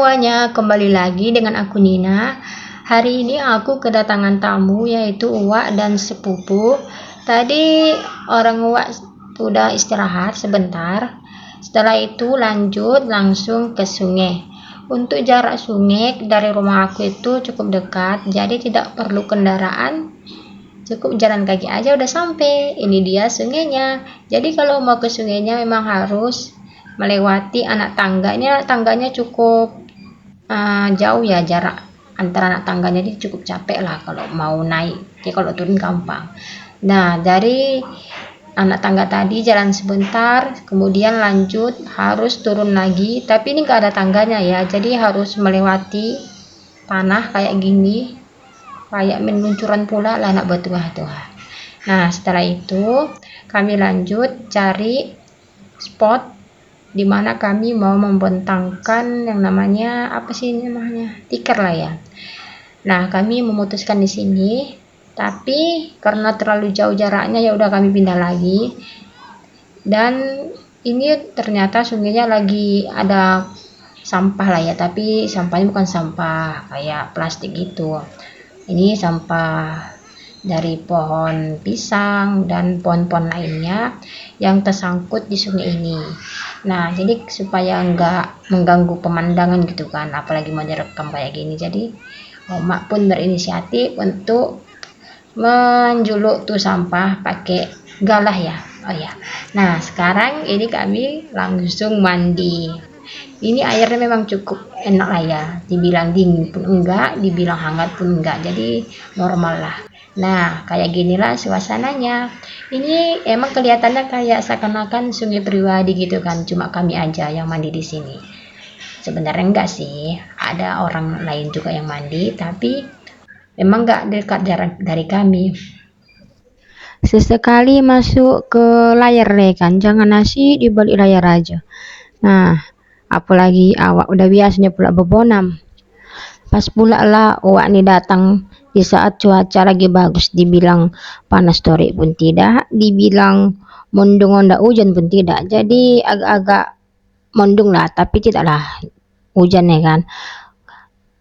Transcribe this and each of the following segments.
semuanya, kembali lagi dengan aku Nina. Hari ini aku kedatangan tamu yaitu uak dan sepupu. Tadi orang uak sudah istirahat sebentar. Setelah itu lanjut langsung ke sungai. Untuk jarak sungai dari rumah aku itu cukup dekat, jadi tidak perlu kendaraan. Cukup jalan kaki aja udah sampai. Ini dia sungainya. Jadi kalau mau ke sungainya memang harus melewati anak tangga. Ini anak tangganya cukup jauh ya, jarak antara anak tangganya, ini cukup capek lah kalau mau naik. Jadi kalau turun gampang. Nah, dari anak tangga tadi jalan sebentar, kemudian lanjut harus turun lagi. Tapi ini nggak ada tangganya ya, jadi harus melewati tanah kayak gini, kayak meluncuran pula lah anak batuah tuh. Nah, setelah itu kami lanjut cari spot di mana kami mau membentangkan yang namanya apa sih namanya, tikar lah ya. Nah, kami memutuskan di sini, tapi karena terlalu jauh jaraknya ya udah kami pindah lagi. Dan ini ternyata sungainya lagi ada sampah lah ya, tapi sampahnya bukan sampah kayak plastik gitu. Ini sampah dari pohon pisang dan pohon-pohon lainnya yang tersangkut di sungai ini. Nah, jadi supaya nggak mengganggu pemandangan gitu kan, apalagi mau direkam kayak gini. Jadi Mak pun berinisiatif untuk menjuluk tuh sampah pakai galah ya. Oh ya. Nah, sekarang ini kami langsung mandi. Ini airnya memang cukup enak lah ya. Dibilang dingin pun enggak, dibilang hangat pun enggak. Jadi normal lah. Nah, kayak ginilah suasananya. Ini emang kelihatannya kayak seakan-akan sungai pribadi gitu kan. Cuma kami aja yang mandi di sini. Sebenarnya enggak sih. Ada orang lain juga yang mandi, tapi memang enggak dekat jarak dari kami. Sesekali masuk ke layar nih kan. Jangan nasi di balik layar aja. Nah, apalagi awak udah biasanya pula bebonam. Pas pula lah awak nih datang di saat cuaca lagi bagus, dibilang panas terik pun tidak, dibilang mendung ndak hujan pun tidak. Jadi agak-agak mendung lah, tapi tidaklah hujan ya kan.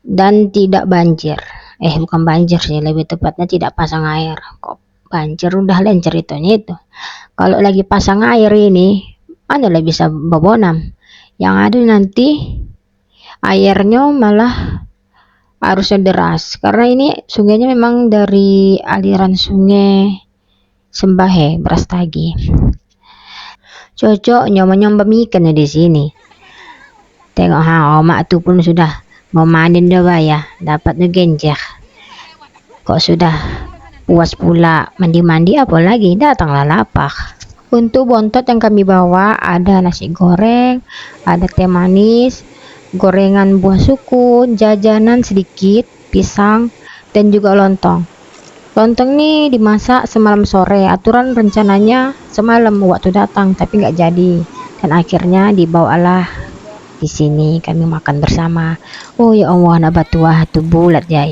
Dan tidak banjir. Bukan banjir sih, lebih tepatnya tidak pasang air. Kok banjir, udah lain ceritanya itu. Kalau lagi pasang air ini, mana lah bisa bebonam. Yang ada nanti airnya malah arusnya deras, karena ini sungainya memang dari aliran sungai Sembahe Brastagi. Cocok nyoba-nyoba ikan di sini. Tengok omak tuh pun sudah mau manin dah ya, dapat ngegenjek. Kok sudah puas pula mandi-mandi, apalagi datanglah lapak. Untuk bontot yang kami bawa ada nasi goreng, ada teh manis, gorengan buah sukun, jajanan sedikit, pisang, dan juga lontong. Lontong ini dimasak semalam sore. Aturan rencananya semalam waktu datang, tapi nggak jadi. Dan akhirnya dibawalah di sini kami makan bersama. Oh ya Allah, anak batuah tuh bulat ya.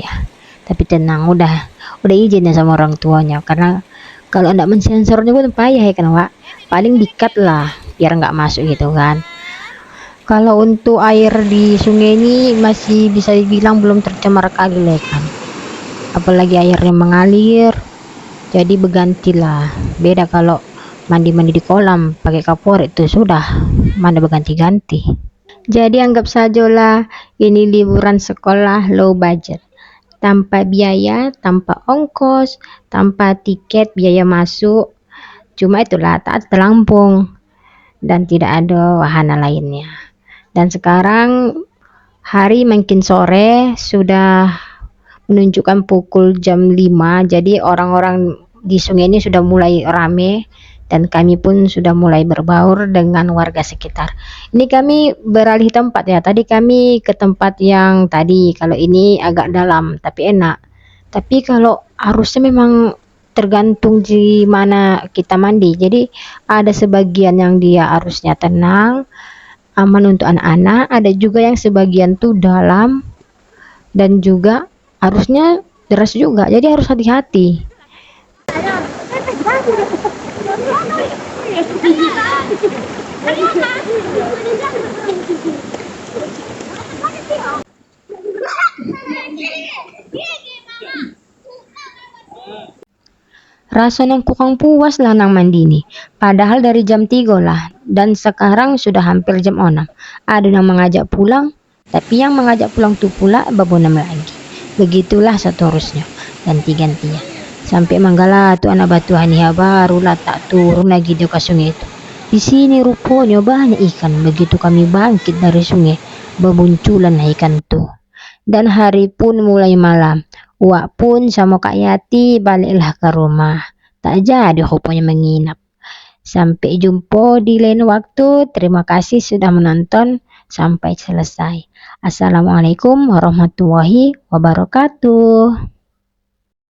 Tapi tenang, udah izin ya sama orang tuanya, karena kalau ndak mensensornya pun payah ya kan, Wak. Paling dikat lah biar nggak masuk gitu kan. Kalau untuk air di sungai ini masih bisa dibilang belum tercemar kali kan. Apalagi airnya mengalir, jadi bergantilah. Beda kalau mandi-mandi di kolam pakai kapur, itu sudah mana berganti-ganti. Jadi anggap sajalah ini liburan sekolah low budget. Tanpa biaya, tanpa ongkos, tanpa tiket biaya masuk. Cuma itulah taat pelampung dan tidak ada wahana lainnya. Dan sekarang hari makin sore, sudah menunjukkan pukul jam 5, jadi orang-orang di sungai ini sudah mulai rame dan kami pun sudah mulai berbaur dengan warga sekitar. Ini kami beralih tempat ya, tadi kami ke tempat yang tadi, kalau ini agak dalam tapi enak. Tapi kalau arusnya memang tergantung di mana kita mandi. Jadi ada sebagian yang dia arusnya tenang, aman untuk anak-anak, ada juga yang sebagian tuh dalam dan juga arusnya deras juga, jadi harus hati-hati. Rasa nang kurang puas lah nang mandini. Padahal dari jam 3 lah dan sekarang sudah hampir jam 6. Ada yang mengajak pulang, tapi yang mengajak pulang tuh pula babonam lagi. Begitulah seterusnya, ganti-gantian. Sampai manggala tuh anak batuan ya barulah tak turun lagi di ke sungai itu. Di sini rupanya banyak ikan. Begitu kami bangkit dari sungai, bermunculan ikan tuh. Dan hari pun mulai malam. Wak pun sama Kak Yati baliklah ke rumah. Tak jadi rupanya menginap. Sampai jumpa di lain waktu. Terima kasih sudah menonton sampai selesai. Assalamualaikum warahmatullahi wabarakatuh.